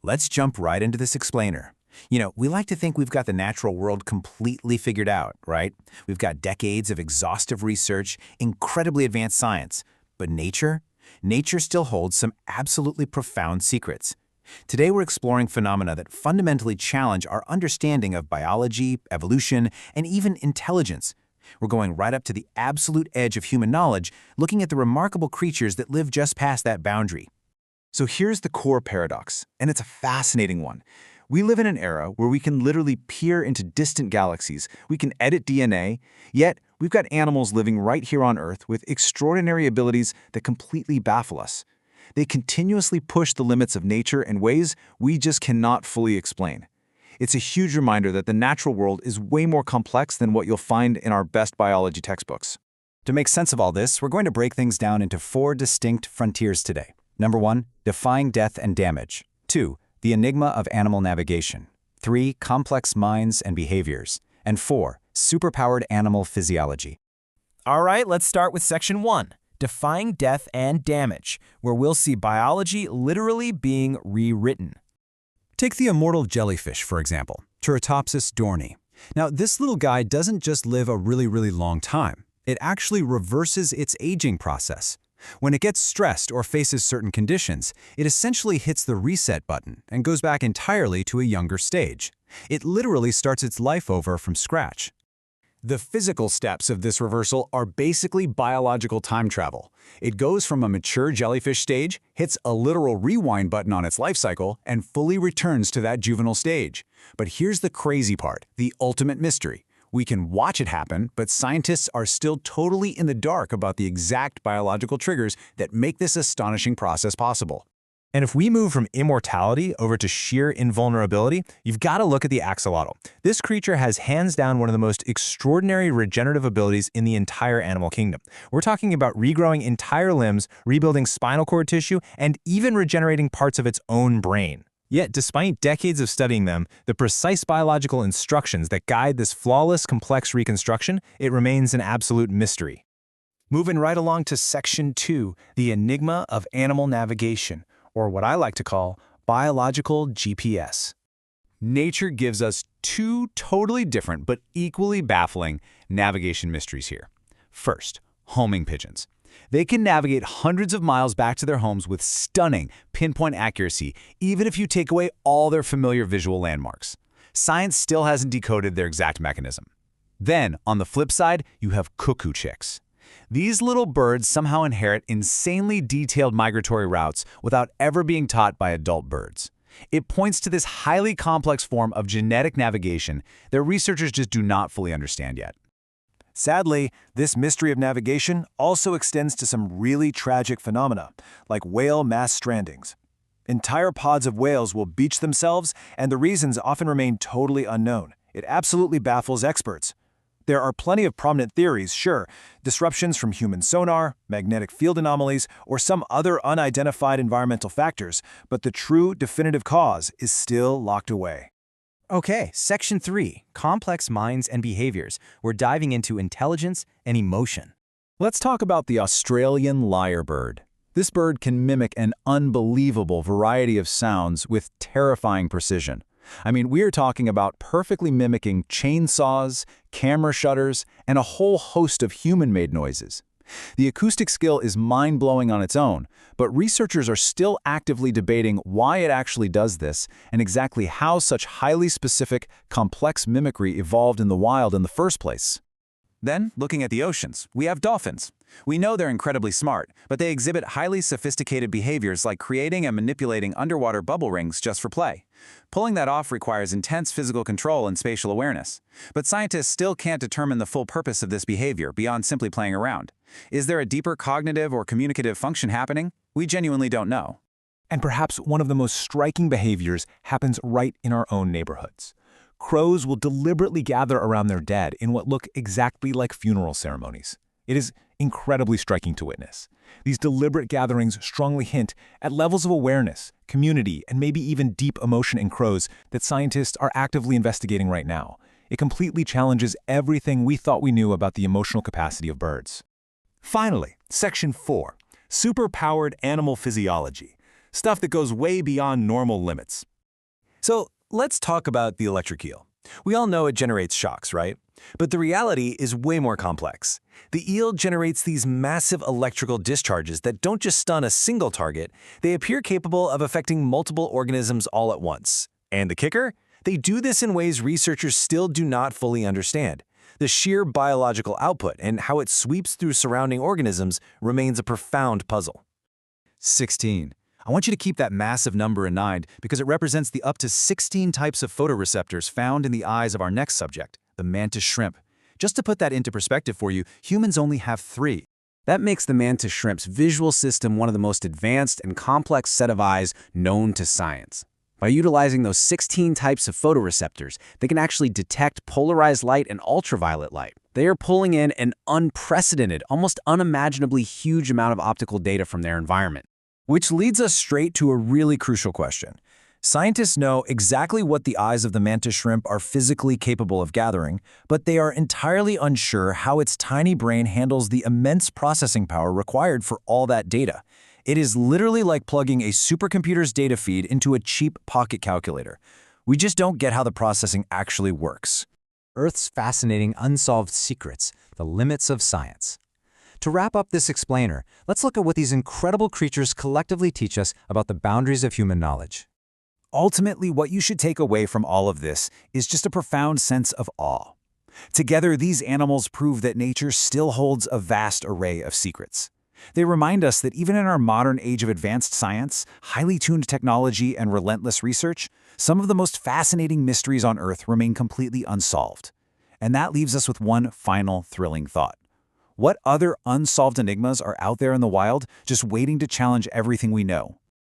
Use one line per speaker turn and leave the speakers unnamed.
Let's jump right into this explainer. We like to think we've got the natural world completely figured out, right? We've got decades of exhaustive research, incredibly advanced science. But nature? Nature still holds some absolutely profound secrets. Today we're exploring phenomena that fundamentally challenge our understanding of biology, evolution, and even intelligence. We're going right up to the absolute edge of human knowledge, looking at the remarkable creatures that live just past that boundary.
So here's the core paradox, and it's a fascinating one. We live in an era where we can literally peer into distant galaxies, we can edit DNA, yet we've got animals living right here on Earth with extraordinary abilities that completely baffle us. They continuously push the limits of nature in ways we just cannot fully explain. It's a huge reminder that the natural world is way more complex than what you'll find in our best biology textbooks.
To make sense of all this, we're going to break things down into 4 distinct frontiers today. Number 1, defying death and damage. 2, the enigma of animal navigation. 3, complex minds and behaviors. And 4, superpowered animal physiology.
All right, let's start with Section 1, defying death and damage, where we'll see biology literally being rewritten.
Take the immortal jellyfish, for example, Turritopsis dohrnii. Now, this little guy doesn't just live a really long time. It actually reverses its aging process. When it gets stressed or faces certain conditions, it essentially hits the reset button and goes back entirely to a younger stage. It literally starts its life over from scratch. The physical steps of this reversal are basically biological time travel. It goes from a mature jellyfish stage, hits a literal rewind button on its life cycle, and fully returns to that juvenile stage. But here's the crazy part, the ultimate mystery. We can watch it happen, but scientists are still totally in the dark about the exact biological triggers that make this astonishing process possible.
And if we move from immortality over to sheer invulnerability, you've got to look at the axolotl. This creature has hands down one of the most extraordinary regenerative abilities in the entire animal kingdom. We're talking about regrowing entire limbs, rebuilding spinal cord tissue, and even regenerating parts of its own brain. Yet, despite decades of studying them, the precise biological instructions that guide this flawless, complex reconstruction, it remains an absolute mystery. Moving right along to Section 2, the enigma of animal navigation, or what I like to call biological GPS.
Nature gives us 2 totally different but equally baffling navigation mysteries here. First, homing pigeons. They can navigate hundreds of miles back to their homes with stunning pinpoint accuracy, even if you take away all their familiar visual landmarks. Science still hasn't decoded their exact mechanism. Then, on the flip side, you have cuckoo chicks. These little birds somehow inherit insanely detailed migratory routes without ever being taught by adult birds. It points to this highly complex form of genetic navigation that researchers just do not fully understand yet.
Sadly, this mystery of navigation also extends to some really tragic phenomena, like whale mass strandings. Entire pods of whales will beach themselves, and the reasons often remain totally unknown. It absolutely baffles experts. There are plenty of prominent theories, sure, disruptions from human sonar, magnetic field anomalies, or some other unidentified environmental factors, but the true definitive cause is still locked away.
Okay, Section 3, complex minds and behaviors. We're diving into intelligence and emotion.
Let's talk about the Australian lyrebird. This bird can mimic an unbelievable variety of sounds with terrifying precision. I mean, we are talking about perfectly mimicking chainsaws, camera shutters, and a whole host of human-made noises. The acoustic skill is mind-blowing on its own, but researchers are still actively debating why it actually does this and exactly how such highly specific, complex mimicry evolved in the wild in the first place. Then, looking at the oceans, we have dolphins. We know they're incredibly smart, but they exhibit highly sophisticated behaviors like creating and manipulating underwater bubble rings just for play. Pulling that off requires intense physical control and spatial awareness. But scientists still can't determine the full purpose of this behavior beyond simply playing around. Is there a deeper cognitive or communicative function happening? We genuinely don't know.
And perhaps one of the most striking behaviors happens right in our own neighborhoods. Crows will deliberately gather around their dead in what look exactly like funeral ceremonies. It is incredibly striking to witness. These deliberate gatherings strongly hint at levels of awareness, community, and maybe even deep emotion in crows that scientists are actively investigating right now. It completely challenges everything we thought we knew about the emotional capacity of birds. Finally, Section 4, superpowered animal physiology. Stuff that goes way beyond normal limits. So let's talk about the electric eel. We all know it generates shocks, right? But the reality is way more complex. The eel generates these massive electrical discharges that don't just stun a single target, they appear capable of affecting multiple organisms all at once. And the kicker? They do this in ways researchers still do not fully understand. The sheer biological output and how it sweeps through surrounding organisms remains a profound puzzle.
16. I want you to keep that massive number in mind because it represents the up to 16 types of photoreceptors found in the eyes of our next subject, the mantis shrimp. Just to put that into perspective for you, humans only have 3.
That makes the mantis shrimp's visual system one of the most advanced and complex set of eyes known to science. By utilizing those 16 types of photoreceptors, they can actually detect polarized light and ultraviolet light. They are pulling in an unprecedented, almost unimaginably huge amount of optical data from their environment.
Which leads us straight to a really crucial question. Scientists know exactly what the eyes of the mantis shrimp are physically capable of gathering, but they are entirely unsure how its tiny brain handles the immense processing power required for all that data. It is literally like plugging a supercomputer's data feed into a cheap pocket calculator. We just don't get how the processing actually works.
Earth's fascinating unsolved secrets, the limits of science. To wrap up this explainer, let's look at what these incredible creatures collectively teach us about the boundaries of human knowledge.
Ultimately, what you should take away from all of this is just a profound sense of awe. Together, these animals prove that nature still holds a vast array of secrets. They remind us that even in our modern age of advanced science, highly tuned technology, and relentless research, some of the most fascinating mysteries on Earth remain completely unsolved. And that leaves us with one final thrilling thought. What other unsolved enigmas are out there in the wild, just waiting to challenge everything we know?